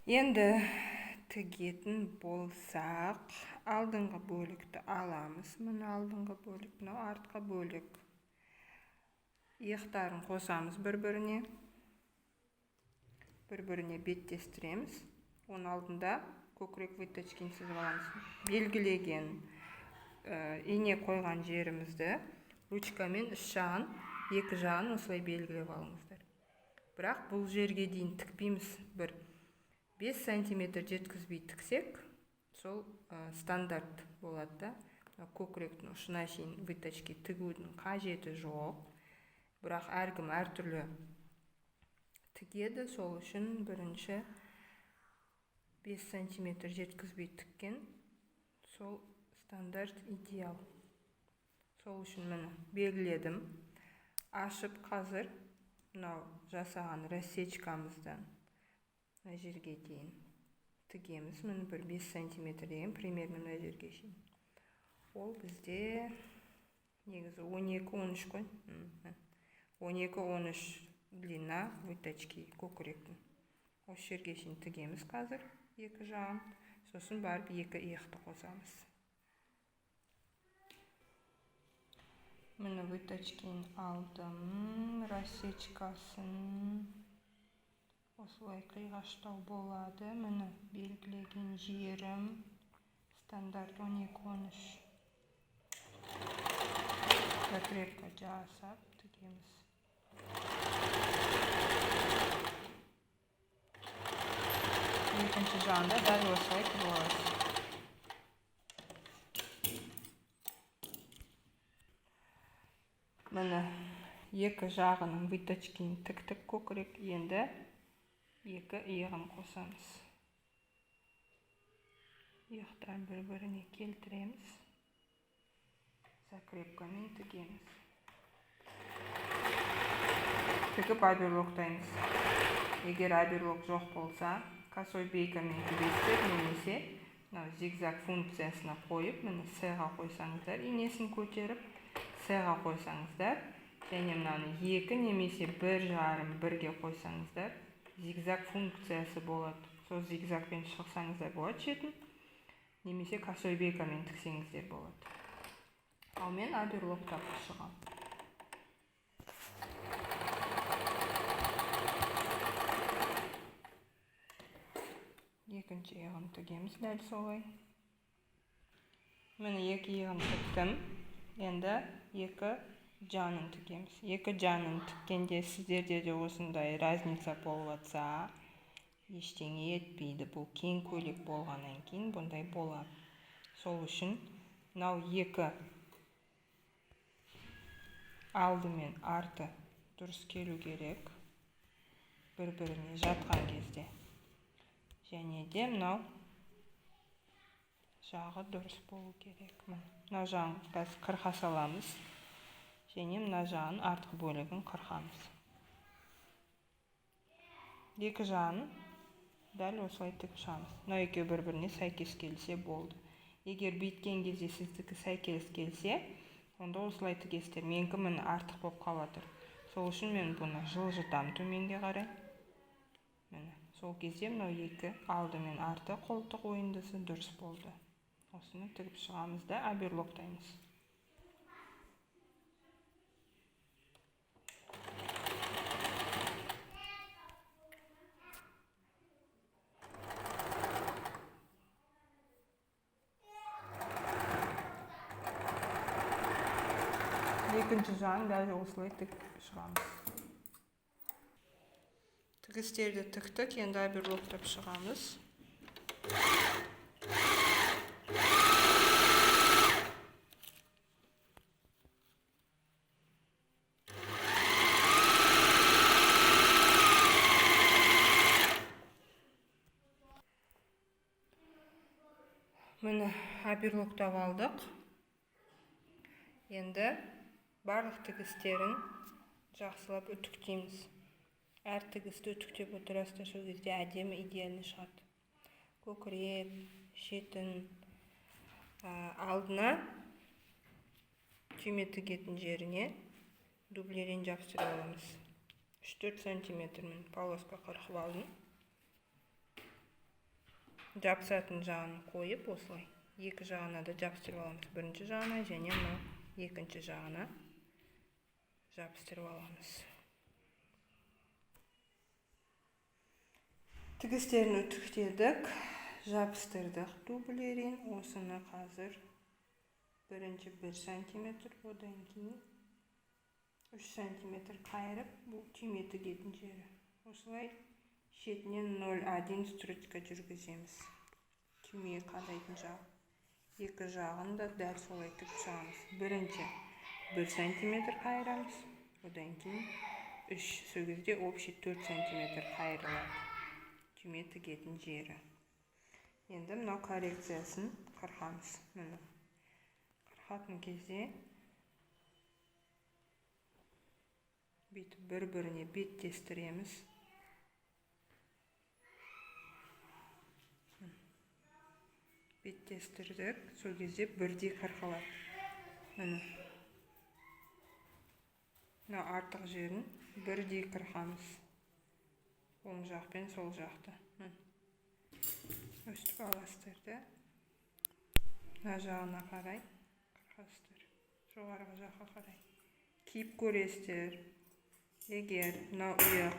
Енді тігетін болсақ, алдыңғы бөлікті аламыз. Мына алдыңғы бөлік, мынау артқы бөлік. Иықтарын қосамыз бір-біріне. Бір-біріне беттестіреміз. Оның алдында көкірек выточкасын сызып аламыз. Белгілеген ине қойған жерімізді ручкамен үш жағын, екі жағын осылай белгілеп алыңыздар. Бірақ бұл жерге дейін тікпейміз. Бір 5 см жеткізбей тіксек, сол стандарт болады да. Көкіректің ұшына шейін выточка тігудің қажеті жоқ. Бірақ әркім әртүрлі тігеді, сол үшін бірінші 5 см жеткізбей тіккен сол стандарт идеал. Сол үшін мені белгіледім. Ашып қазір мынау жасаған рассечкамыздан мына жерге дейін тігеміз. Міне бір 5 см деген примерно мына жерге шейін. Ол бізде негізі 12-13 қой. 12-13 длина выточки көкіректің. Осы жерге шейін тігеміз қазір екі жағын. Сосын барып екі иықты қосамыз. Міне выточканы алдым, рассечкасын осылай қиғаштау болады. Міне белгілеген жерім стандарт 12-13. Закрепка жасап тігеміз. Екінші жағында дәл осылай тігіп аласыз. Міне екі жағының выточкасын тіктік көкірек. Енді екі иығын қосамыз. Иықтарын бір-біріне келтіреміз. Закрепкамен тігеміз. Тігіп оберлоктаймыз. Егер оберлок жоқ болса, косой бейкамен тігесіздер, немесе зигзаг функциясына қойып, міне С-ға қойсаңыздар, инесін көтеріп, С-ға қойсаңыздар, және мынаны екі немесе бір жарым бірге қойсаңыздар, зигзаг функциясы болады. Сол зигзагпен шықсаңыздар болады шетін, немесе косой бейкамен тіксеңіздер болады. Ал мен оберлоктап шығам. Екінші иығын тігеміз дәл солай. Міне екі иығын тіктім. Енді екі жанын тігеміз. Екі жанын тіккенде сіздерде де осындай разница болып жатса, ештеңе етпейді. Бұл кең көйлек болғаннан кейін бұндай болады. Сол үшін мынау екі алды мен арты дұрыс келу керек. Бір-біріне жатқан кезде. Және де мынау жағы дұрыс болу керек. Мына жағын қазір қырқа саламыз. Және мына жағын артқы бөлігін қырқамыз. Екі жағын дәл осылай тігіп шығамыз. Мына екеуі бір-біріне сәйкес келсе болды. Егер бүйткен кезде сіздікі сәйкес келсе, онда осылай тігесіздер. Менікі міне артық болып қалады. Сол үшін мен бұны жылжытам төменге қарай. Міне, сол кезде мынау екі алды мен арты қолтық ойындысы дұрыс болды. Осыны тігіп шығамыз да оберлоктаймыз. Екінші жағын дәл осылай тігіп шығамыз. Тігістерді тіктік, енді оберлоктап шығамыз. Міне оберлоктап алдық. Енді барлық тігістерін жақсылап үтіктейміз. Әр тігісті үтіктеп отырасыздар, сол кезде әдемі идеальный шығады. Көкірек, шетін алдына түйме тігетін жеріне дублерин жапсырып аламыз. 3-4 см полоска қырқып алдым. жабысатын жағын қойып, осылай екі жағына да жабыстырып аламыз. Бірінші жағына және мынау екінші жағына жабыстырып аламыз. Тігістерін үтіктедік, жабыстырдық дублерин. Осыны қазір бірінші 1 сантиметр, одан кейін 3 сантиметр қайырып, бұл түйме тігетін жері. Осылай шетінен 0,1 строчка жүргіземіз. Түймеге қадайтын жағы. Екі жағын да дәл солай тігіп шығамыз. Бірінші 1 сантиметр қайырамыз, одан кейін 3, сол кезде общий 4 сантиметр қайырылады. Түйме тігетін жері. Енді мынау коррекциясын қырқамыз. Қырқатын кезде бүйтіп бір-біріне беттестіреміз. Беттестірдік, сол кезде бірдей қырқылады. Мына артық жерін бірдей қырқамыз. Оң жақ пен сол жақты. Өстіп аластырды. Мына жағына қарай қырқастыр. Жоғарғы жаққа қарай. Киіп көресіздер. Егер мына ұяқ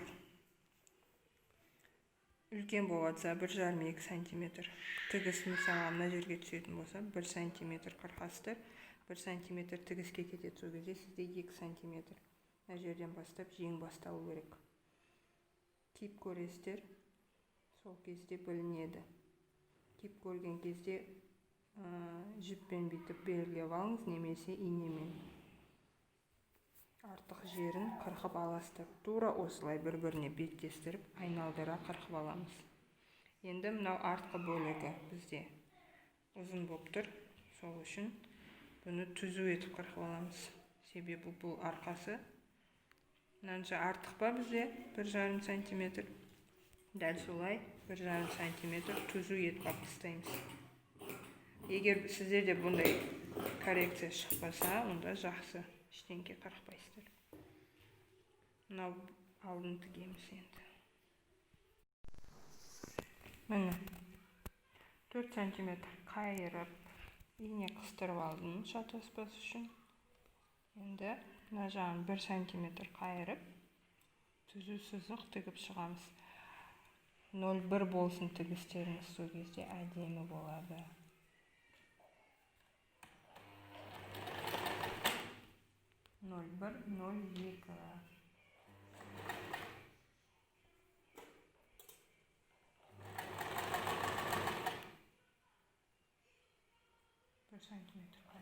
үлкен болатса 1,5-2 сантиметр. Тігіс мысалы мына жерге түсетін болса 1 сантиметр қырқастыр. 1 сантиметр тігіске кетеді, сол кезде сізде 2 сантиметр. Мына жерден бастап жең басталу керек. Киіп көресіздер, сол кезде білінеді. Киіп көрген кезде жіппен бүйтіп белгілеп алыңыз, немесе инемен. Артық жерін қырқып аластырып, тура осылай бір-біріне беттестіріп, айналдыра қырқып аламыз. Енді мынау артқы бөлігі бізде ұзын болып тұр. Сол үшін бұны түзу етіп қырқып аламыз. Себебі бұл арқасы мынанша артық па бізде 1,5 сантиметр. Дәл солай 1,5 сантиметр түзу етіп алып тастаймыз. Егер сіздерде бұндай коррекция шықпаса, онда жақсы. Ештеңке қырқпайсыздар. Мынау алдын тігеміз енді. Міне 4 сантиметр қайырып, ине қыстырып алдым шатаспас үшін. Енді мына жағын 1 сантиметр қайырып, түзу сызық тігіп шығамыз. 0,1 болсын тігістеріңіз, сол кезде әдемі болады. 0,1, 0,2. Bir santimetre kare.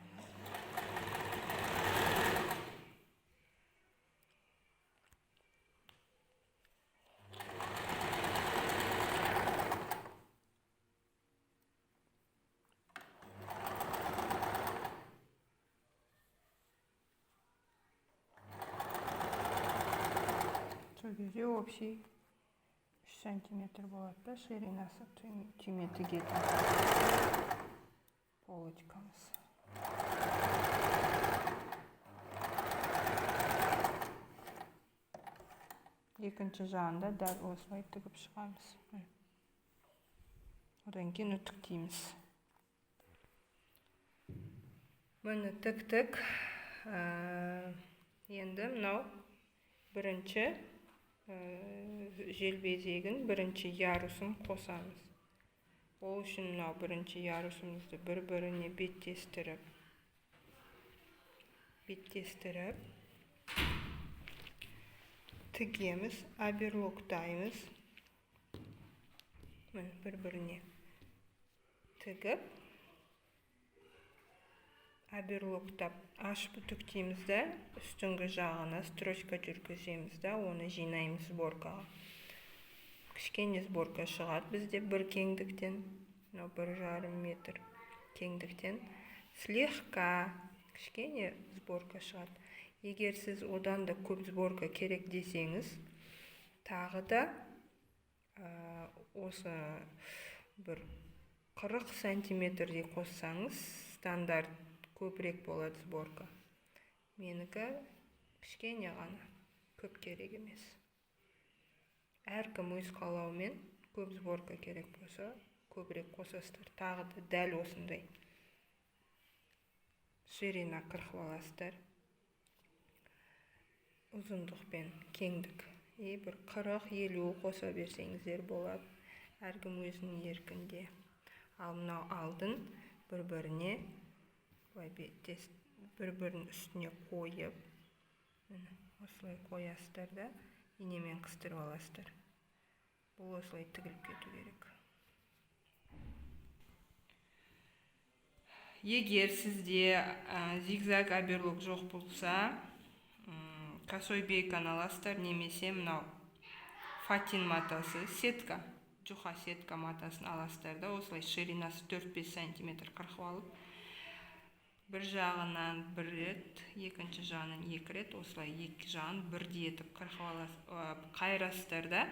Сол кезде общий 3 сантиметр болады да, ширинасы түйме тігетін полочкамыз. Екінші жағында дәл осылай тігіп шығамыз. Одан кейін үтіктейміз. Бұны тіктік. Енді мынау бірінші желбезегін бірінші ярусын қосамыз. Ол үшін мынау бірінші ярусымызды бір-біріне беттестіріп тігеміз, оберлоктаймыз. Бір-біріне тігіп, оберлоктап ашып үтіктейміз да, үстіңгі жағына строчка жүргіземіз да, оны жинаймыз сборкаға. Кішкене сборка шығады бізде бір кеңдіктен, 1,5 метр кеңдіктен слегка кішкене сборка шығады. Егер сіз одан да көп сборка керек десеңіз, тағы да осы бір 40 сантиметрдей қоссаңыз, стандарт көбірек болады сборка. Менікі кішкене ғана, көп керек емес. Әркім өз қалауымен көп сборка керек болса, көбірек қосасыздар. Тағы да дәл осындай ширина қырқып аласыздар. Ұзындық пен кеңдік. Бір 40-50 қоса берсеңіздер болады. Әркім өзінің еркінде. Ал мынау алдын бір-біріне бір-бірінің үстіне қойып, осылай қоясыздар да инемен қыстырып аласыздар. Бұл осылай тігіліп кету керек. Егер сізде зигзаг аберлок жоқ болса, косой бейканы аласыздар, немесе мынау фатин матасы, сетка, жұқа сетка матасын аласыздар да, осылай ширинасы 4-5 см қырқып алып, бір жағынан бір рет, екінші жағынан 2 рет, осылай екі жағын бірдей етіп қайырасыздар да,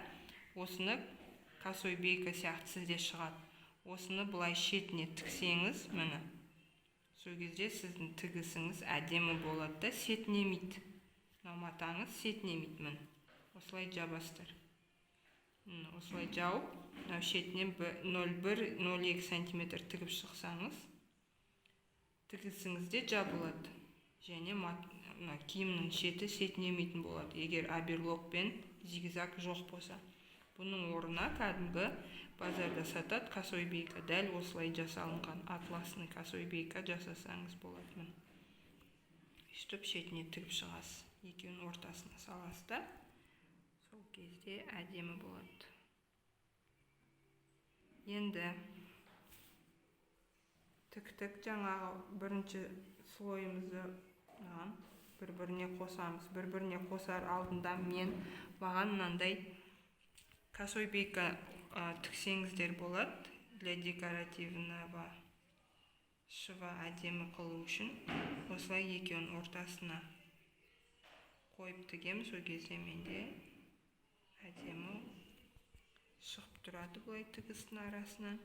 осыны косой бейка сияқты сізде шығады. Осыны бұлай шетіне тіксеңіз, міне, сол кезде сіздің тігісіңіз әдемі болады да, сетінемейді. Матаңыз сетінемейді, міне. Осылай жабасыздар. Осылай жауып, шетінен 0,1-0,2 см тігіп шықсаңыз, тігісіңізде жабылады. Және киімнің шеті сетінемейтін болады, егер аберлок пен зигзаг жоқ болса. Бұның орнына кәдімгі базарда сатады косой бейка, дәл осылай жасалынған атласный косой бейка жасасаңыз болады. Үстіп шетіне тігіп шығасыз. Екеуінің ортасына саласыз да, сол кезде әдемі болады. Енді тіктік жаңағы бірінші слойымызды бір-біріне қосамыз. Бір-біріне қосар алдында маған мынандай косой бейка тіксеңіздер болады. Для декоративного шва әдемі қылу үшін осылай екеуінің ортасына қойып тігеміз. Сол кезде менде әдемі шығып тұрады бұлай тігістің арасынан.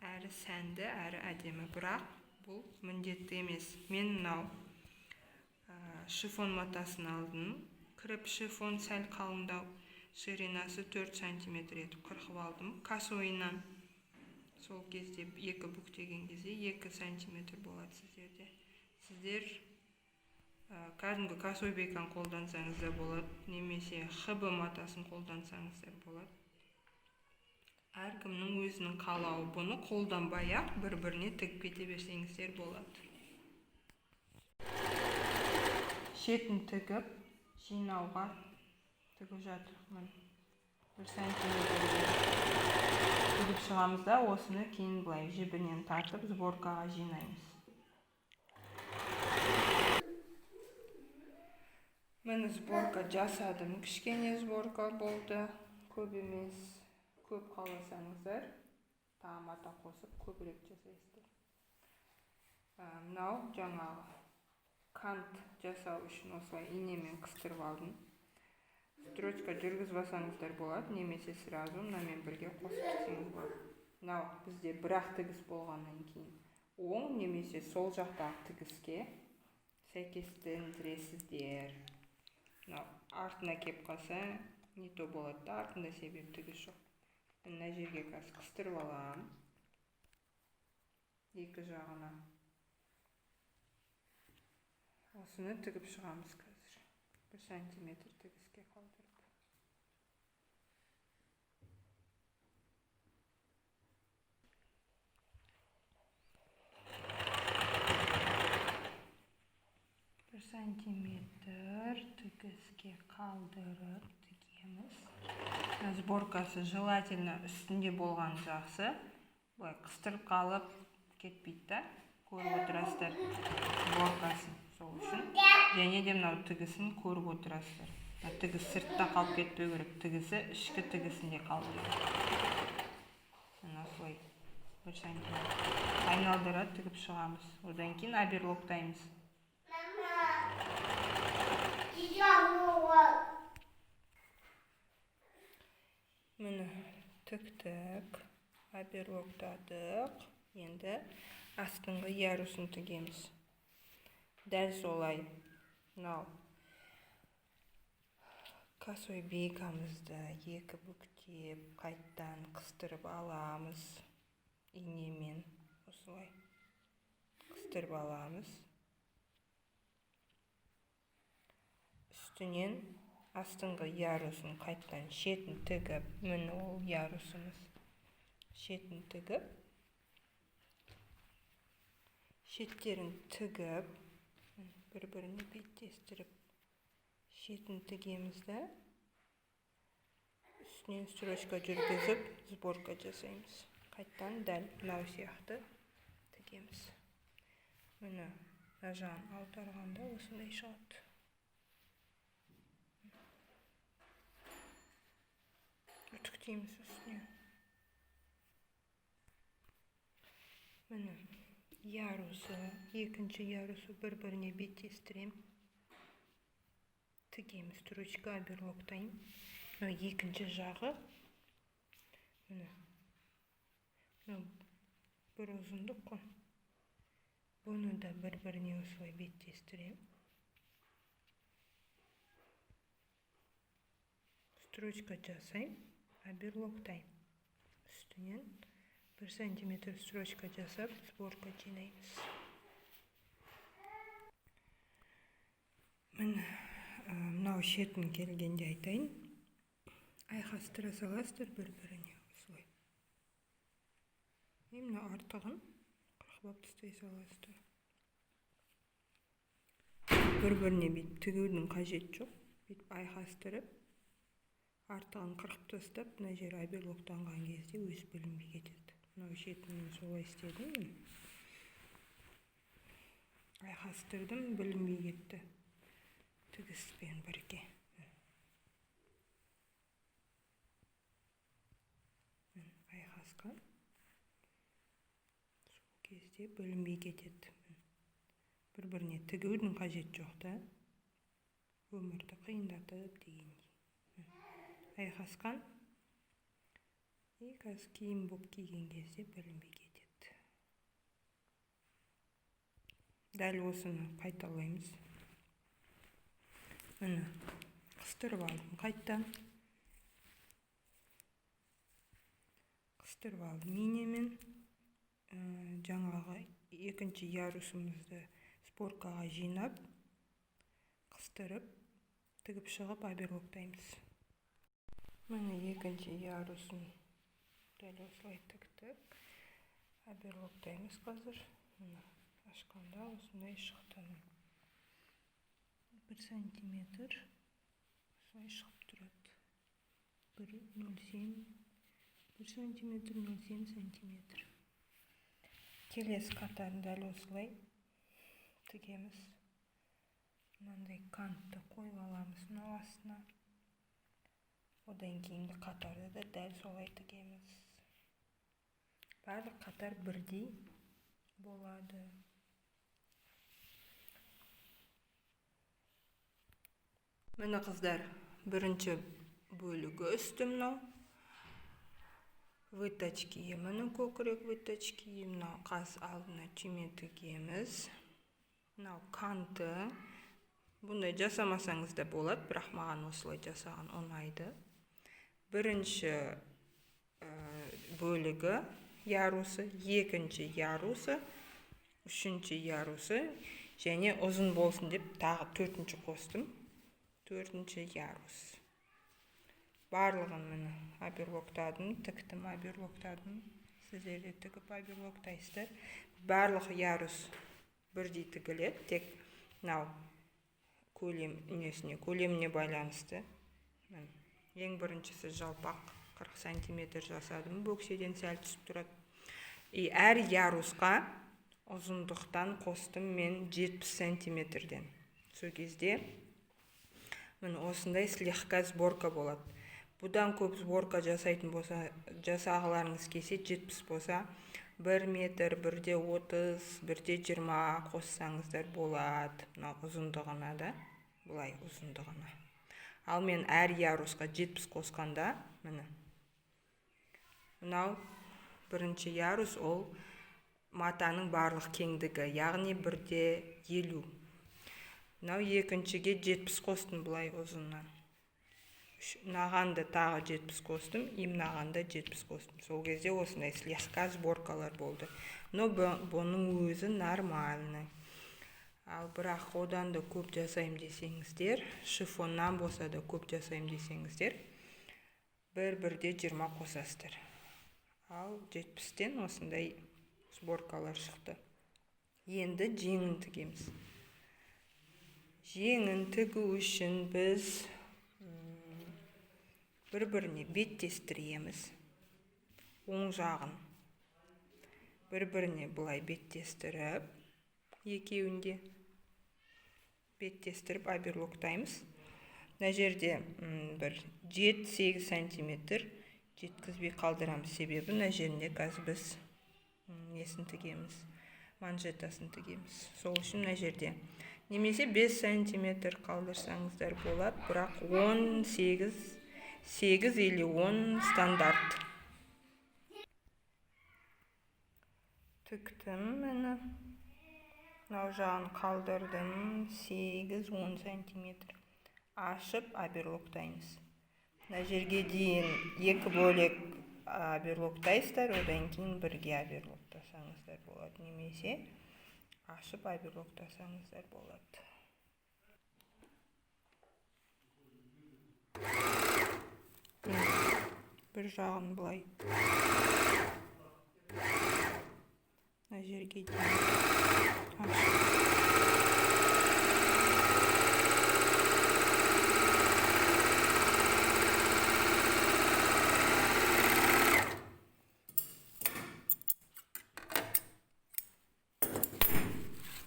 Әрі сәнді, әрі әдемі. Бірақ бұл міндетті емес. Мен мынау шифон матасын алдым. Кіріп шифон сәл қалыңдау, ширинасы 4 см етіп қырқып алдым. Косойынан. Сол кезде екі бүктеген кезде 2 см болады сіздерде. Сіздер кәдімгі косой бейканы қолдансаңыздар болады, немесе ХБ матасын қолдансаңыздар болады. Әркімнің өзінің қалауы. Бұны қолданбай-ақ бір-біріне тігіп кете берсеңіздер болады. Шетін тігіп, жинауға тігіп жатырмын. 1 см тігіп шығамыз да, осыны кейін былай жібінен тартып сборкаға жинаймыз. Мен сборка жасадым. Кішкене сборка болды. Көп емес. Көп қаласаңыздар, тағы мата қосып көбірек жасайсыздар. Мынау жаңағы кант жасау үшін осылай инемен қыстырып алдым. Строчка жүргізбасаңыздар болады, немесе сразу мынамен бірге қосып тіксеңіз болады. Мынау бізде бір-ақ тігіс болғаннан кейін оң немесе сол жақтағы тігіске сәйкестендіресіздер. Артына кеп қалса, не то болады да, артында себеп тігіс жоқ. Мына жерге қазір қыстырып алам. Екі жағына. Осыны тігіп шығамыз қазір. 1 см тігіске қалдырып. Сантиметр тігіске қалдырып тігеміз. Сборкасы желательно үстінде болған жақсы. Бұлай қыстырып қалып кетпейді. Көріп отырасыздар сборкасын сол үшін. Және де мынау тігісін көріп отырасыздар. Тігіс сыртта қалып кетпеу керек. Тігісі ішкі тігісінде қалып кетеді. Осылай 1 см айналдыра тігіп шығамыз. Одан кейін аберлоктаймыз. Міне тіктік, аберлоктадық. Енді астыңғы ярусын тігеміз. Дәл солай. Мынау косой бейкамызды екі бүктеп, қайттан қыстырып аламыз. Инемен осылай қыстырып аламыз. Үстінен астыңғы ярусын қайттан шетін тігіп, міне ол ярусымыз. Шетін тігіп, шеттерін тігіп, бір-біріне беттестіріп, шетін тігемізді, үстінен строчка жүргізіп, сборка жасаймыз. Қайттан дәл мынау сияқты тігеміз. Міне нажан аударғанда осындай шығады. Үтіктейміз үстіне. Міне ярусы, екінші ярусы бір-біріне беттестірем. Тігеміз, строчка оберлоктайым. Екінші жағы. Міне. Бір ұзындық қой. Бұны да бір-біріне осылай беттестірем. Строчка жасайым, оберлоктайым. Үстінен 1 сантиметр строчка жасап, сборка жинаймыз. Міне, мынау шетін келгенде айтайын. Айқастыра саласыздар бір-біріне осылай. Мына артығын қырқып тастай саласыздар. Бір-біріне бүйтіп тігудің қажет жоқ. Бүйтіп айқастырып, артығын қырқып тастап, мына жер оберлоктанған кезде өз білінбей кетеді. Мынау шетінен солай істедім. Айқастырдым, білінбей кетті. Тігіспен бірге. Айқасқан. Сол кезде білінбей кетеді. Бір-біріне тігудің қажет жоқ та. Өмірді қиындатып дегендей. Айқасқан. Қазір киім болып киген кезде білінбей кетеді. Дәл осыны қайталаймыз. Міне, қыстырып алдым қайттан. Қыстырып алдым инемен. Жаңағы екінші ярусымызды сборкаға жинап, қыстырып, тігіп шығып оберлоктаймыз. Міне екінші ярусын дәл осылай тіктік. Оберлоктаймыз қазір. Ашқанда осындай шықты. 1 сантиметр осылай шығып тұрады. 1 сантиметр, 0,7 сантиметр. Келесі қатарын дәл осылай тігеміз. Мынандай кантты қойып аламыз мынау астына. Одан кейінгі қатарды да дәл солай тігеміз. Барлық қатар бірдей болады. Міне қыздар, бірінші бөлігі үсті мынау. Выточки, міне көкірек выточки, мынау қас алдына түйме тігеміз. Мынау канты. Бұндай жасамасаңыз да болады, бірақ маған осылай жасаған ұнайды. Бірінші бөлігі ярусы, екінші ярусы, үшінші ярусы, және ұзын болсын деп тағы төртінші қостым. Төртінші ярус. Барлығын міне оберлоктадым, тіктім, оберлоктадым. Сіздер де тігіп оберлоктайсыздар. Барлық ярус бірдей тігіледі, тек мынау көлеміне байланысты. Ең біріншісі жалпақ 40 сантиметр жасадым, бөкседен сәл түсіп тұрады. Әр ярусқа ұзындықтан қостым мен 70 сантиметрден. Сол кезде міне осындай слегка сборка болады. Бұдан көп сборка жасайтын болса, жасағыларыңыз келсе 70 болса, 1 метр, 1,30, 1,20 қоссаңыздар болады. Мынау ұзындығына да, бұлай ұзындығына. Ал мен әр ярусқа 70 қосқанда, міне. Мынау бірінші ярус, ол матаның барлық кеңдігі, яғни 1,50. Мынау екіншіге 70 қостым бұлай ұзыннан. нағанды тағы 70 қостым, нағанды 70 қостым. Сол кезде осындай слегка сборкалар болды. Но бұның өзі нормальный. Ал бірақ одан да көп жасайым десеңіздер, шифоннан болса да көп жасайым десеңіздер, бір-бірде 20 қосасыздар. Ал 70-тен осындай сборкалар шықты. Енді жеңін тігеміз. Жеңін тігу үшін біз бір-біріне беттестіреміз. Оң жағын бір-біріне бұлай беттестіріп, екеуінде беттестіріп оберлоктаймыз. Мына жерде бір 7-8 сантиметр жеткізбей қалдырамыз, себебі мына жерінде қазір біз несін тігеміз, манжетасын тігеміз. Сол үшін мына жерде немесе 5 сантиметр қалдырсаңыздар болады, бірақ 8 или 10 стандарт. Тіктім мені. Мынау жағын қалдырдым, 8-10 сантиметр. Ашып оберлоктаймыз. Мына жерге дейін 2 бөлек оберлоктайсыздар, одан кейін бірге оберлоктасаңыздар болады, немесе ашып оберлоктасаңыздар болады. Бір жағын бұлай. Мына жерге дейін ашып.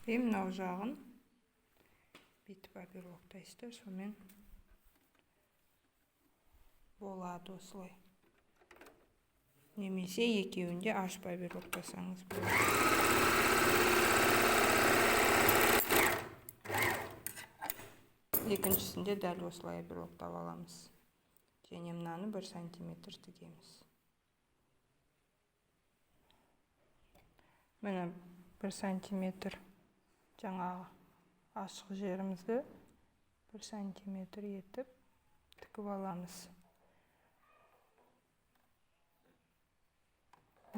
Мынау жағын бетіп оберлоктайсыздар, сонымен болады осылай. Немесе екеуінде ашып оберлоктасаңыз болады. Екіншісінде дәл осылай оберлоктап аламыз. Және мынаны 1 сантиметр тігеміз. Міне 1 сантиметр жаңағы ашық жерімізді 1 сантиметр етіп тігіп аламыз.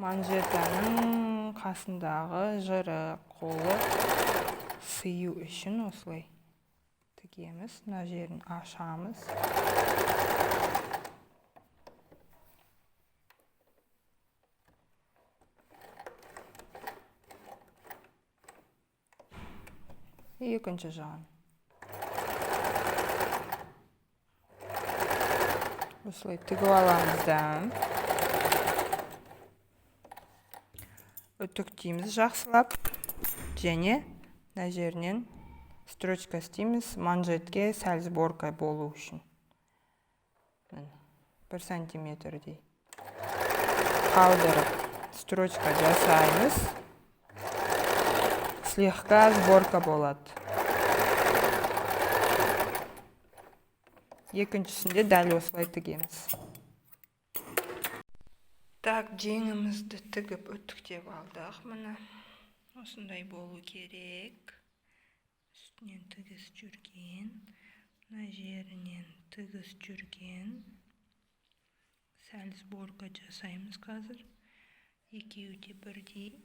Манжетаның қасындағы жыры, қолы сыю үшін осылай тігеміз. Мына жерін ашамыз. Екінші жағын. Осылай тігіп аламыз да. Үтіктейміз жақсылап. Және мына жерінен строчка істейміз, манжетке сәл сборка болу үшін. 1 сантиметрдей қалдырып строчка жасаймыз. Слегка сборка болады. Екіншісінде дәл осылай тігеміз. Так, жеңімізді тігіп үтіктеп алдық. Міне осындай болу керек. Үстінен тігіс жүрген, мына жерінен тігіс жүрген. Сәл сборка жасаймыз қазір. Екеуі де бірдей.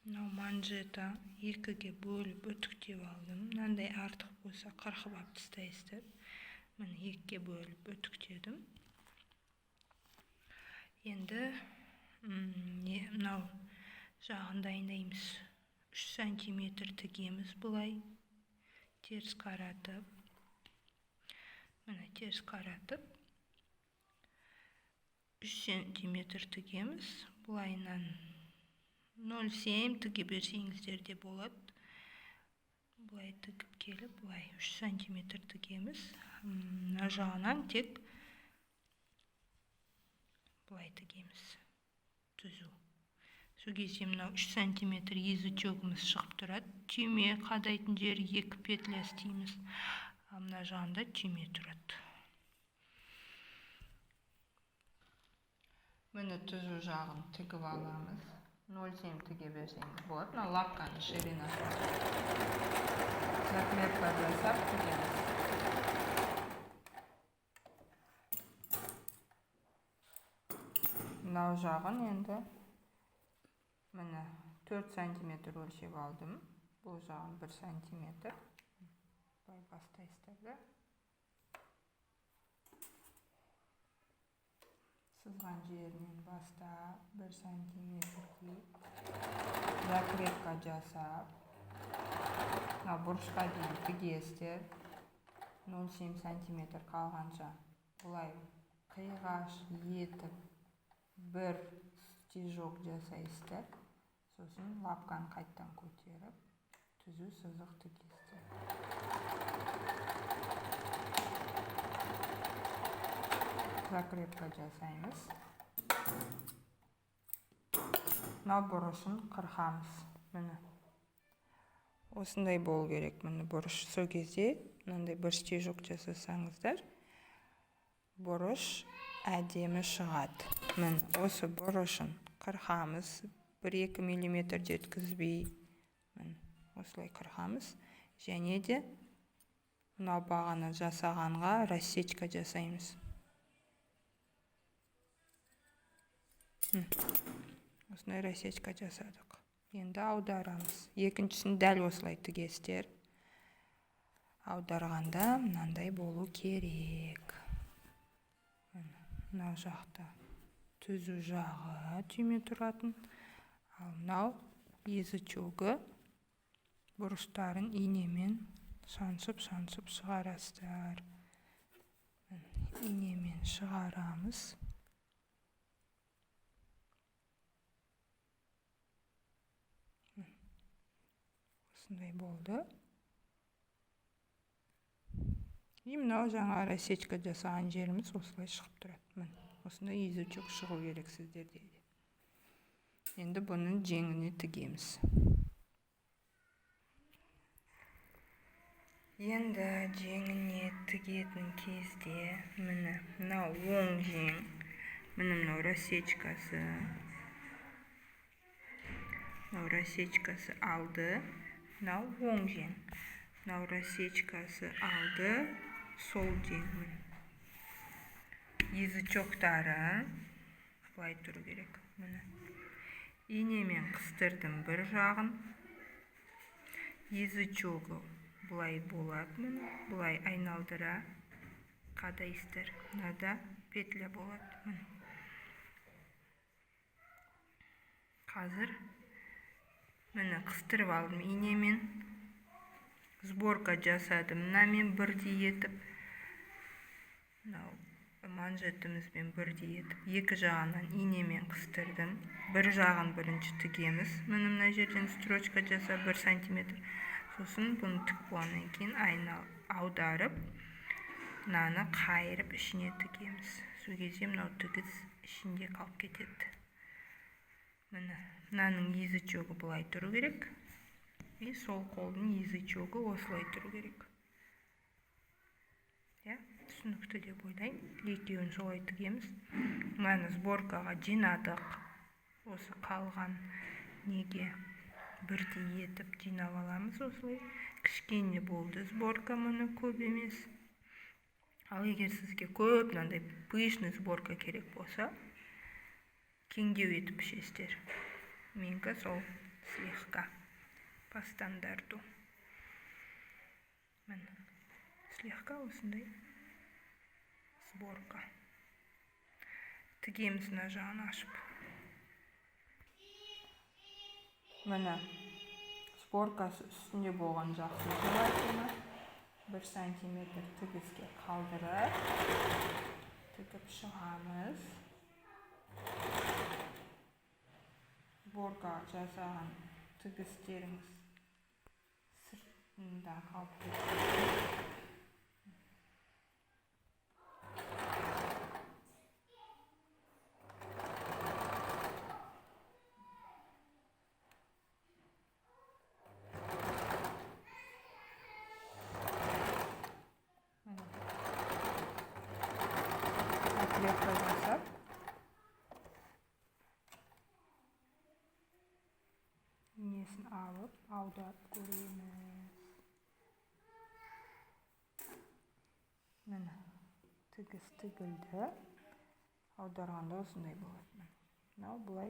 Мынау манжета 2-ге бөліп үтіктеп алдым. Мынандай артық болса қырқып алып тастайсыздар. Міне 2-ге бөліп үтіктедім. Енді мынау жағын дайындаймыз. 3 сантиметр тігеміз бұлай. Теріс қаратып. Міне теріс қаратып. 3 сантиметр тігеміз. Бұлайынан 0,7 тіге берсеңіздер де болады. Бұлай тігіп келіп, бұлай 3 сантиметр тігеміз. Мына жағынан тек бұлай тігеміз. Түзу. Сол кезде мынау 3 сантиметр язычогымыз шығып тұрады. Түйме қадайтын жері 2 петля істейміз. Мына жағында түйме тұрады. Міне түзу жағын тігіп аламыз. 0,7 тіге берсеңіз болады. Мына лапканың ширинасы. Заклепка жасап тігеміз. мынау жағын енді міне 4 сантиметр өлшеп алдым. Бұл жағын 1 сантиметр. Бұлай бастайсыздар да. Сызған жерінен бастап 1 сантиметрге закрепка жасап, бұрышқа дейін тігесіздер. 0,7 сантиметр қалғанша бұлай қиғаш етіп бір стежок жасайсыздар. Сосын лапканы қайттан көтеріп, түзу сызық тігесіздер. Закрепка жасаймыз. Мынау бұрышын қырқамыз. Міне. Осындай болу керек. Міне бұрыш сол кезде мынандай бір стежок жасасаңыздар, бұрыш әдемі шығады. Міне осы бұрышын қырқамыз. 1-2 миллиметр жеткізбей. Міне осылай қырқамыз. Және де мынау бағана жасағанға рассечка жасаймыз. Осындай рассечка жасадық. Енді аударамыз. Екіншісін дәл осылай тігесіздер. Аударғанда мынандай болу керек. Мынау жақта түзу жағы түйме тұратын. Ал мынау язычогы бұрыштарын инемен шаншып шығарасыздар. Инемен шығарамыз. Осындай болды. Мынау жаңа рассечка жасаған жеріміз осылай шығып тұрады. Осындай язычок шығу керек сіздерде. Енді бұның жеңіне тігеміз. Енді жеңіне тігетін кезде мынау оң жең, мынау рассечкасы. Мынау рассечкасы алды. Мынау оң жең. Мынау рассечкасы алды. Сол жең. Язычоктары бұлай тұру керек. Инемен қыстырдым бір жағын. Язычогы бұлай болады. Бұлай айналдыра қадайсыздар. Мынада петля болады. Қазір қыстырып алдым инемен. Сборка жасадым. Мынамен бірдей етіп. Манжетімізбен бірдей етіп. Екі жағынан инемен қыстырдым. Бір жағын бірінші тігеміз. Мына жерден строчка жасап 1 сантиметр. Сосын бұны тік болғаннан кейін аударып, мынаны қайырып ішіне тігеміз. Сол кезде мынау тігіз ішінде қалып кетеді. Мынаның язычогы бұлай тұру керек. И сол қолдың язычогы осылай тұру керек. Түсінікті деп ойлаймын. Екеуін солай тігеміз. Мынаны сборкаға жинадық. Осы қалған неге бірдей етіп жинап аламыз осылай. Кішкене болды сборка, мұны көп емес. Ал егер сізге көп мынандай пышный сборка керек болса, кеңдеу етіп пішесіздер. Менікі сол слегка по стандарту. Слегка осындай сборка. Тігеміз мына жағын ашып. Міне сборкасы үстінде болған жақсы болады. 1 сантиметр тігізге қалдырып тігіп шығамыз. Сборка жасаған тігістеріңіз сыртында қалып кетеді. Закрепка жасап, инесін алып, аударып көреміз. Міне, тігіс тігілді. Аударғанда осындай болады. мынау бұлай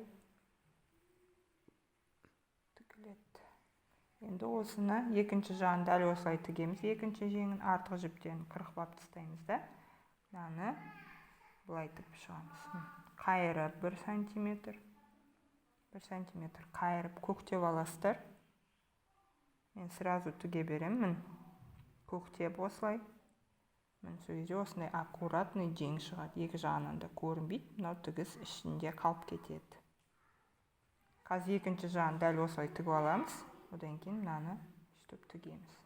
тігіледі. Енді осыны екінші жағын дәл осылай тігеміз. Екінші жеңін артқы жіптерін қырқпап тастаймыз да. Мынаны бұлай тігіп шығамыз. Қайырып 1 сантиметр. 1 сантиметр қайырып көктеп аласыздар. Мен сразу тіге беремін. Көктеп осылай. Мен сол кезде осындай аккуратный жең шығады. Екі жағынан да көрінбейді. Мынау тігіс ішінде қалып кетеді. Қазір екінші жағын дәл осылай тігіп аламыз. Одан кейін мынаны үстіп тігеміз.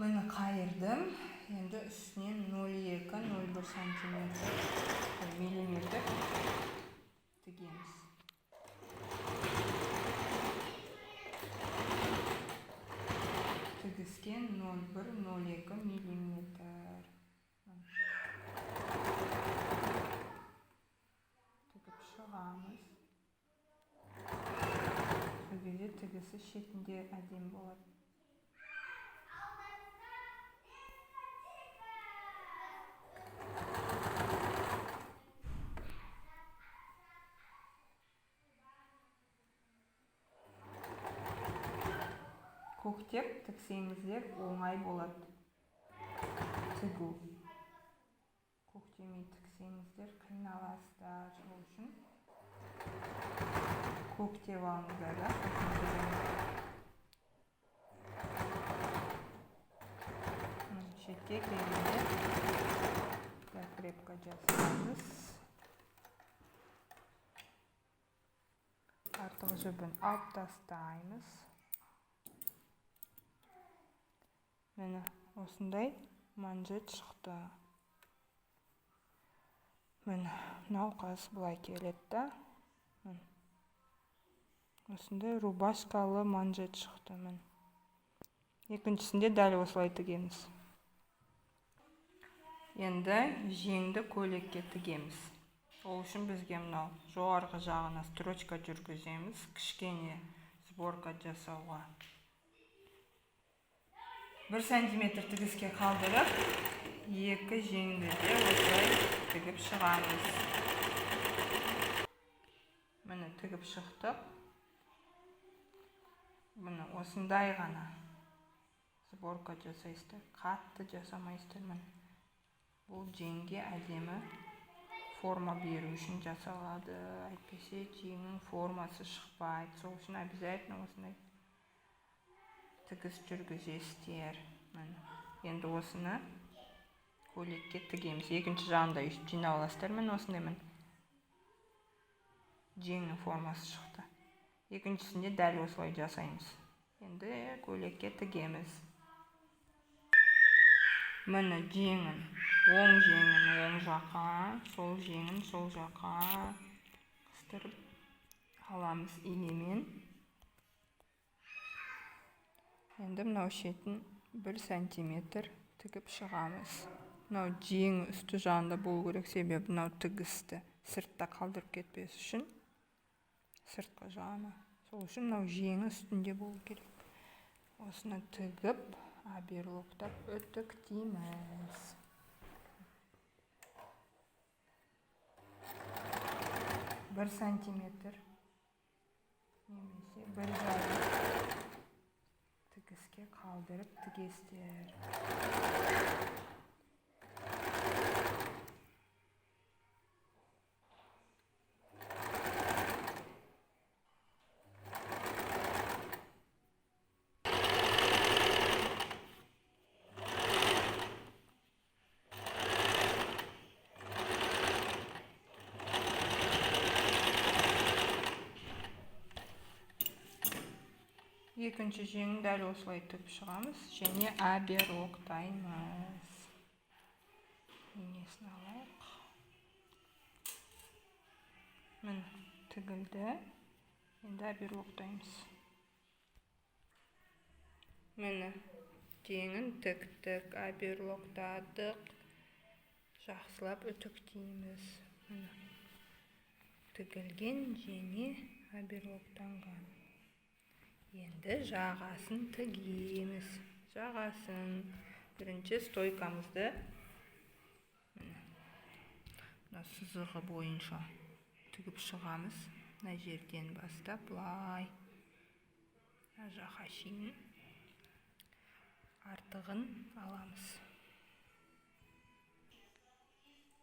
Мені қайырдым. Енді үстінен 0,2-0,1 сантиметр миллиметр тігеміз. Тігіскен 0,1-0,2 миллиметр. Тігіп шығамыз. Сол кезде тігісі шетінде әдемі болады. Көктеп тіксеңіздер оңай болады. Тігу. Көктемей тіксеңіздер қиналасыздар. Сол үшін көктеп алыңыздар да. Шетке келгенде закрепка жасаймыз. Артқы жібін алып тастаймыз. Мені осындай манжет шықты. Мені науқас бұлай келеді да. Осындай рубашкалы манжет шықты. Екіншісінде дәл осылай тігеміз. Енді жеңді көйлекке тігеміз. Ол үшін бізге мынау жоғарғы жағына строчка жүргіземіз. Кішкене сборка жасауға. 1 сантиметр тігіске қалдырып, екі жеңді де осылай тігіп шығамыз. Мені тігіп шықтық. Бұны осындай ғана сборка жасайсыздар. Қатты жасамайсыздар. Бұл жеңге әдемі форма беру үшін жасалады. Әйтпесе жеңнің формасы шықпайды. Сол үшін обязательно осындай тігіс жүргізесіздер. Енді осыны көйлекке тігеміз. Екінші жағында үстіп жинап аласыздар. Осындай жеңнің формасы шықты. Екіншісінде дәл осылай жасаймыз. Енді көйлекке тігеміз. Мені жеңін, оң жеңін оң жаққа, сол жеңін сол жаққа қыстырып аламыз инемен. Енді мынау шетін 1 сантиметр тігіп шығамыз. Мынау жең үсті жағында болу керек, себебі мынау тігісті сыртта қалдырып кетпес үшін сыртқы жағына. Сол үшін мынау жеңі үстінде болу керек. Осыны тігіп, оберлоктап үтіктейміз. бір сантиметр немесе 1 жарым тігіске қалдырып тігесіздер. Екінші жеңін дәл осылай тігіп шығамыз және оберлоктаймыз. Енесін алайық. Міне тігілді. Енді оберлоктаймыз. Міне жеңін тіктік, оберлоктадық. Жақсылап үтіктейміз. Тігілген және оберлоктанған. Енді жағасын тігеміз. Жағасын. Бірінші стойкамызды мына сызығы бойынша тігіп шығамыз. Мына жерден бастап былай мына жаққа шейін артығын аламыз.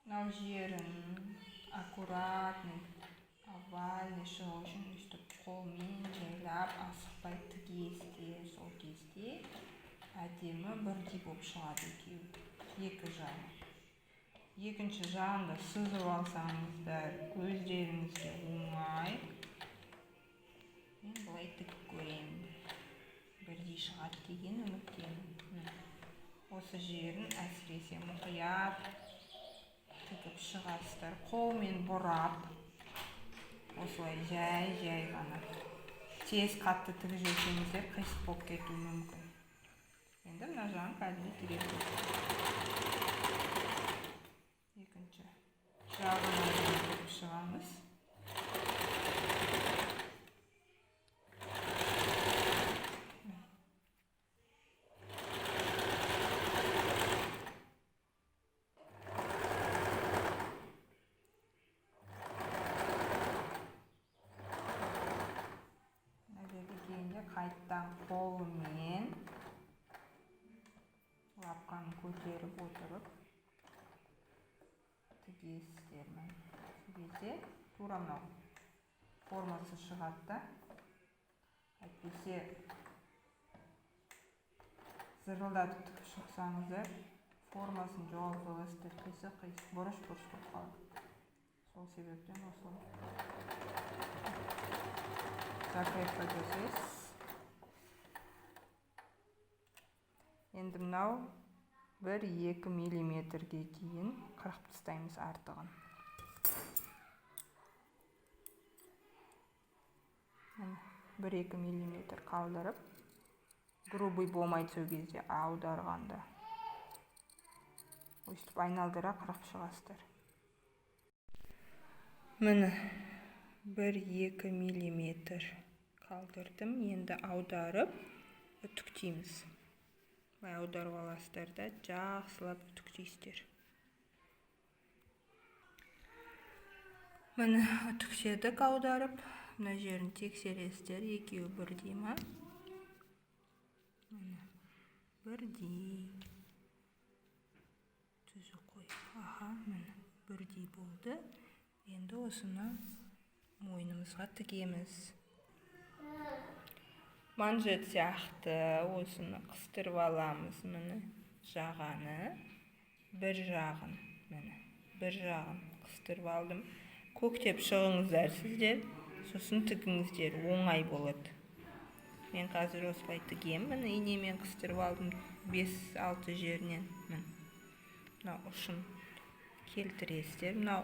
Мынау жерін аккуратный, овальный шығу үшін өстіп қолмен жайлап асықпай тігесіздер. Сол кезде әдемі бірдей болып шығады екеуі, екі жағы. Екінші жағында сызып алсаңыздар өздеріңізге оңай. Мен былай тігіп көремін. Бірдей шығады деген үміттемін. Осы жерін әсіресе мұқият тігіп шығасыздар. Қолмен бұрап, осылай жай ғана. Тез қатты тігіп жүрсеңіздер қисық болып кетуі мүмкін. Енді мына жағын қазір тіге беремін. Екінші жағына тігіп шығамыз. Қайттан қолымен лапқаны көтеріп отырып тігесіздер. Тігесе тура мынау формасы шығады да. Әйтпесе зырылдатып тігіп шықсаңыздар формасын жоғалтып қисық бұрыш болып қалады. Сол себептен осылай закрепка жасайсыз. Енді мынау 1-2 миллиметрге дейін қырып тастаймыз артығын. 1-2 миллиметр қалдырып, грубый болмайды сол кезде аударғанда. Өстіп айналдыра қырып шығасыздар. Міне 1-2 миллиметр қалдырдым. Енді аударып үтіктейміз. Бай аударып аласыздар да жақсылап үтіктейсіздер. Міне үтіктедік аударып. Мына жерін тексересіздер. Екеуі бірдей ма? Міне бірдей. Түзу қойып. Аха, міне бірдей болды. Енді осыны мойнымызға тігеміз. Манжет сияқты осыны қыстырып аламыз. Міне жағаны, бір жағын қыстырып алдым. Көктеп шығыңыздар сіздер, сосын тігіңіздер, оңай болады. Мен қазір осылай тігем. Міне инемен қыстырып алдым 5-6 жерінен. Мына ұшын келтіресіздер, мына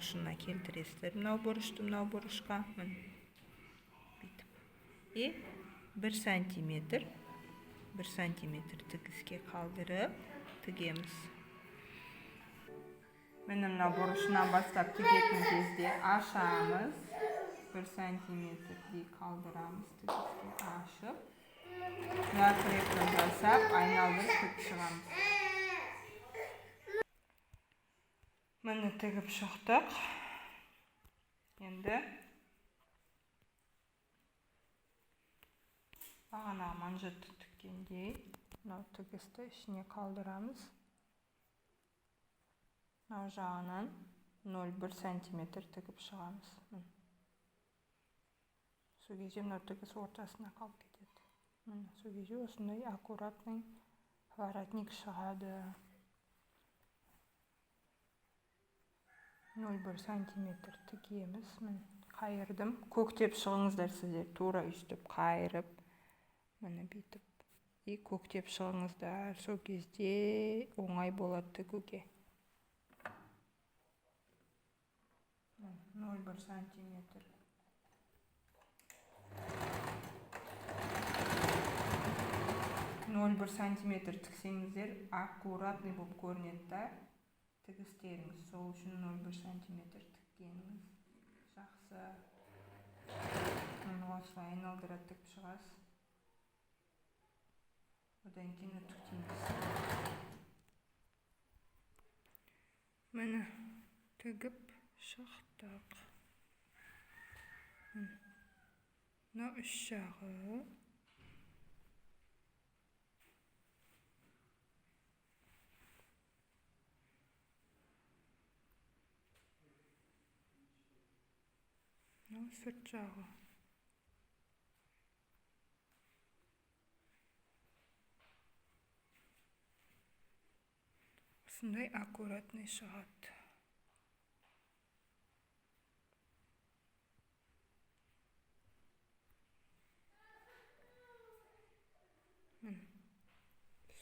ұшына келтіресіздер. Мынау бұрышты, мынау бұрышқа. И 1 сантиметр тігіске қалдырып тігеміз. Міне мына бұрышынан бастап тігетін кезде ашамыз. 1 сантиметрдей қалдырамыз тігіске ашып. Закрепка жасап, айналдырып тігіп шығамыз. Міне тігіп шықтық. Енді бағана манжетті тіккендей мынау тігісті ішіне қалдырамыз. Мынау жағынан 0,1 сантиметр тігіп шығамыз. Сол кезде мынау тігіс ортасына қалып кетеді. Сол кезде осындай аккуратный воротник шығады. 0,1 сантиметр тігеміз. Қайырдым. Көктеп шығыңыздар сіздер. Тура үстіп қайырып. Міне бүйтіп. И көктеп шығыңыздар. Сол кезде оңай болады тігуге. 0,1 сантиметр. 0,1 сантиметр тіксеңіздер, аккуратный болып көрінеді да тігістеріңіз. Сол үшін 0,1 сантиметр тіккеніңіз жақсы. Осылай айналдыра тігіп шығасыз. Одан кейін үтіктейміз. Міне тігіп шықтық. Мына үш жағы. Мына сырт жағы. Осындай аккуратный шығады.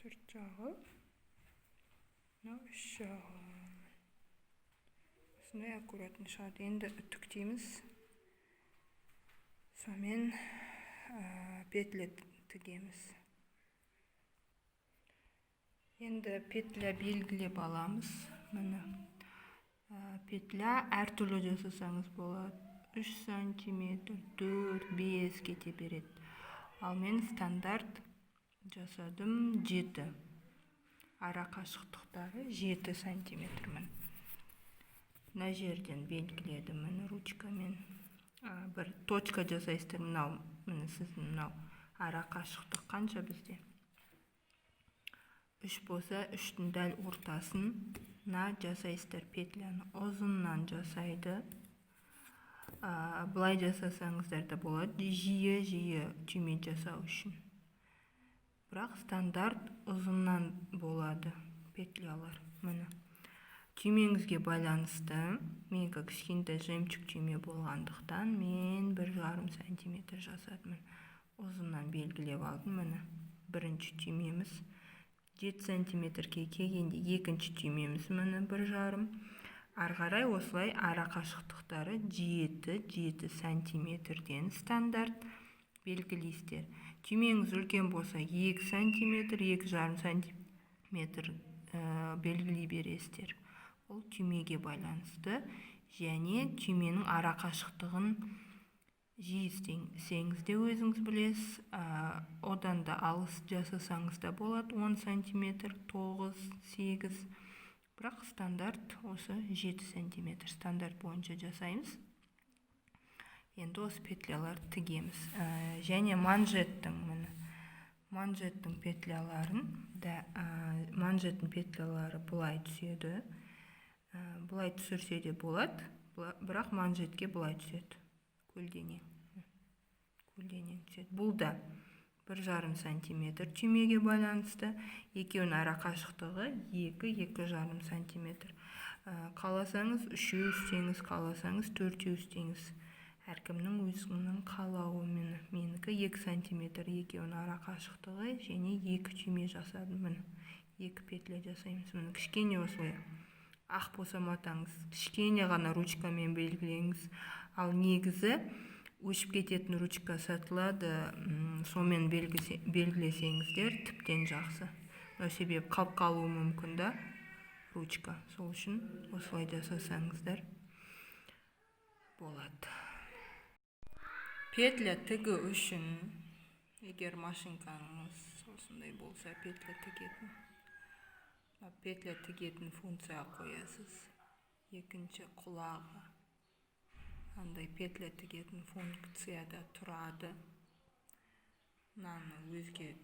Сырт жағы. Мына үш жағы. Осындай аккуратный шығады. Енді үтіктейміз. Сонымен петля тігеміз. Енді петля белгілеп аламыз. Міне петля әртүрлі жасасаңыз болады. 3 сантиметр, 4-5 кете береді. Ал мен стандарт жасадым 7. Ара қашықтықтары 7 сантиметр. Мына жерден белгіледім міне ручкамен. Бір точка жасайсыздар. Мынау міне сіздің мынау ара қашықтық қанша бізде? 3 болса, 3-тің дәл ортасына жасайсыздар петляны. Ұзыннан жасайды. Бұлай жасасаңыздар да болады. Жиі түйме жасау үшін. Бірақ стандарт ұзыннан болады петлялар. Міне. Түймеңізге байланысты, менікі кішкентай жемчуг түйме болғандықтан мен 1,5 сантиметр жасадым. Ұзыннан белгілеп алдым. Міне. Бірінші түймеміз 7 сантиметрге келгенде екінші түймеміз міне 1,5. Арғарай осылай ара қашықтықтары 7 сантиметрден стандарт белгілейсіздер. Түймеңіз үлкен болса 2 сантиметр, 2,5 сантиметр белгілей бересіздер. Ол түймеге байланысты. Және түйменің ара қашықтығын жиі істеңіз де өзіңіз білесіз. Одан да алыс жасасаңыз да болады. 10 сантиметр, 9, 8. Бірақ стандарт осы 7 сантиметр. Стандарт бойынша жасаймыз. Енді осы петлялар тігеміз. Және манжеттің петляларын да, манжеттің петлялары бұлай түседі. Бұлай түсірсе де болады, бірақ манжетке бұлай түседі. Көлденең түседі. Бұл да 1,5 сантиметр түймеге байланысты. Екеуінің ара қашықтығы 2-2,5 сантиметр. Қаласаңыз 3 істеңіз, қаласаңыз 4 істеңіз. Әркімнің өзінің қалауы. Менікі 2 сантиметр екеуінің ара қашықтығы және 2 түйме жасадым. 2 петля жасаймыз. Кішкене осылай. Ақ болса матаңыз, кішкене ғана ручкамен белгілеңіз. Ал негізі өшіп кететін ручка сатылады. Сомен белгілесеңіздер тіптен жақсы. Себебі қалып қалуы мүмкін да ручка. Сол үшін осылай жасасаңыздар болады. Петля тігі үшін, егер машинкаңыз осындай болса, петля тігетін функция қоясыз. Екінші құлағы андай петля тігетін функцияда тұрады. Мынаны өзге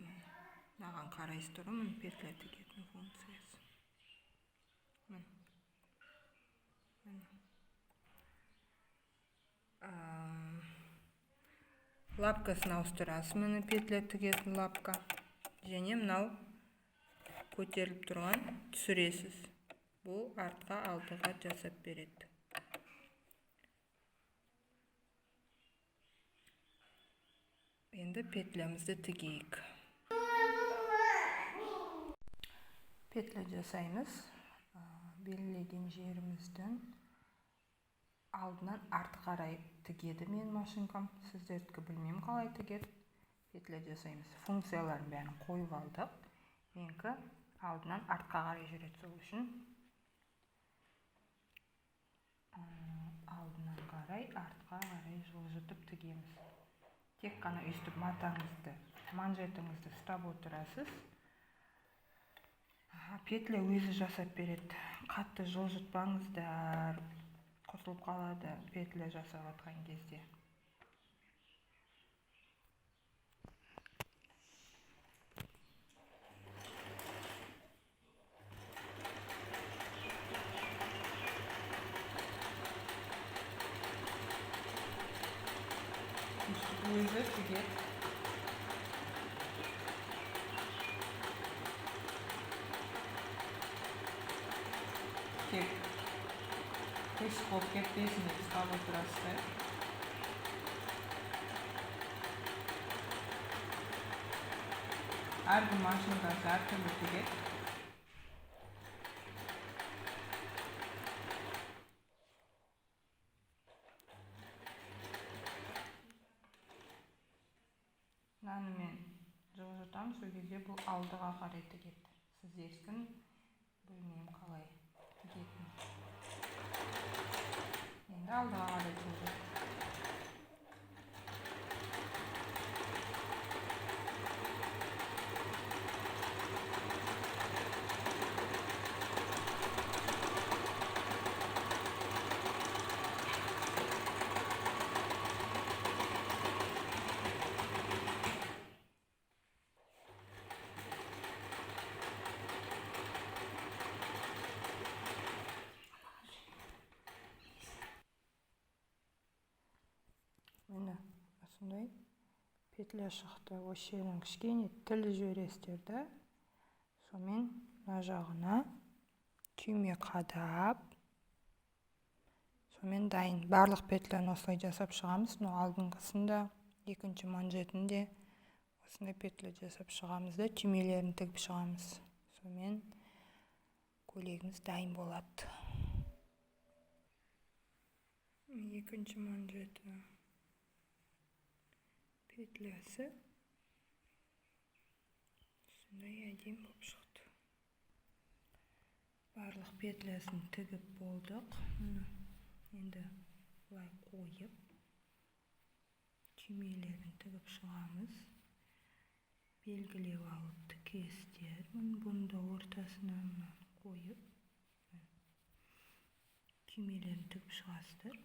мынаған қарайсыздар ғой, петля тігетін функциясы. Лапкасын ауыстырасыз. Міне петля тігетін лапка. Және мынау көтеріліп тұрған түсіресіз. Бұл артқа алдыға жасап береді. Енді петлямызды тігейік. Петля жасаймыз. Белгілеген жеріміздің алдынан артқа қарай тігеді мен машинкам. Сіздердікі білмеймін қалай тігеді. Петля жасаймыз. Функцияларын бәрін қойып алдық. Менікі алдынан артқа қарай жүреді. Сол үшін алдынан қарай, артқа қарай жылжытып тігеміз. Тек қана өйстіп матаңызды, манжетіңізді ұстап отырасыз. Петля өзі жасап береді. Қатты жылжытпаңыздар, қосылып қалады петля жасап жатқан кезде. Өзі тігеді. Тек қисық болып кетпесін деп ұстап отырасыздар. Әрбір машинкасы әртүрлі тігеді. Мынаны мен жылжытамын, сол кезде бұл алдыға қарай тігеді. Сіз еркін, білмеймін қалай тігетін. Енді алдыға қарай тігеді. Міне осындай петля шықты. Осы жерін кішкене тіл жібересіздер да. Сонымен мына жағына түйме қадап, сонымен дайын. Барлық петляны осылай жасап шығамыз. Алдыңғысында, екінші манжетінде осындай петля жасап шығамыз да, түймелерін тігіп шығамыз. Сонымен көйлегіміз дайын болады. Екінші манжеті петлясы осындай әдемі болып шықты. Барлық петлясын тігіп болдық. Енді бұлай қойып, түймелерін тігіп шығамыз. Белгілеп алып тікесіздер. Бұны ортасына қойып, түймелерін тігіп шығасыздар.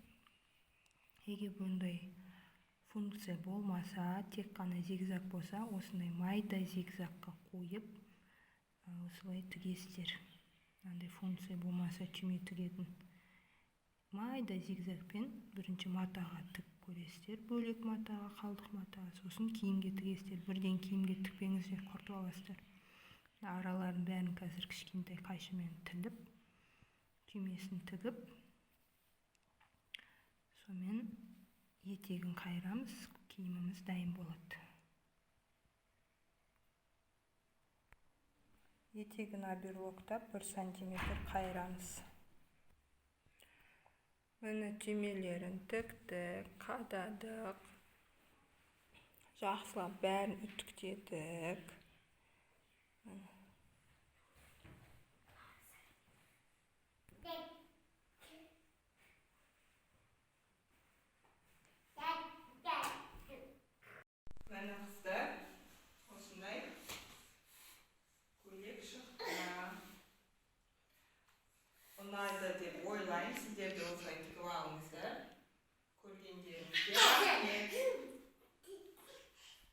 Егер бұндай функция болмаса, тек қана зигзаг болса, осындай майда зигзагқа қойып, осылай тігесіздер. Андай функция болмаса, түйме тігетін майда зигзагпен бірінші матаға тік көресіздер, бөлек матаға, қалдық матаға, сосын киімге тігесіздер. Бірден киімге тікпеңіздер, құртып аласыздар. Араларын бәрін қазір кішкентай қайшымен тіліп, түймесін тігіп, сонымен етегін қайырамыз, киіміміз дайын болады. Етегін оберлоктап 1 сантиметр қайырамыз. Міне түймелерін тіктік, қададық, жақсылап бәрін үтіктедік. Міне қыздар,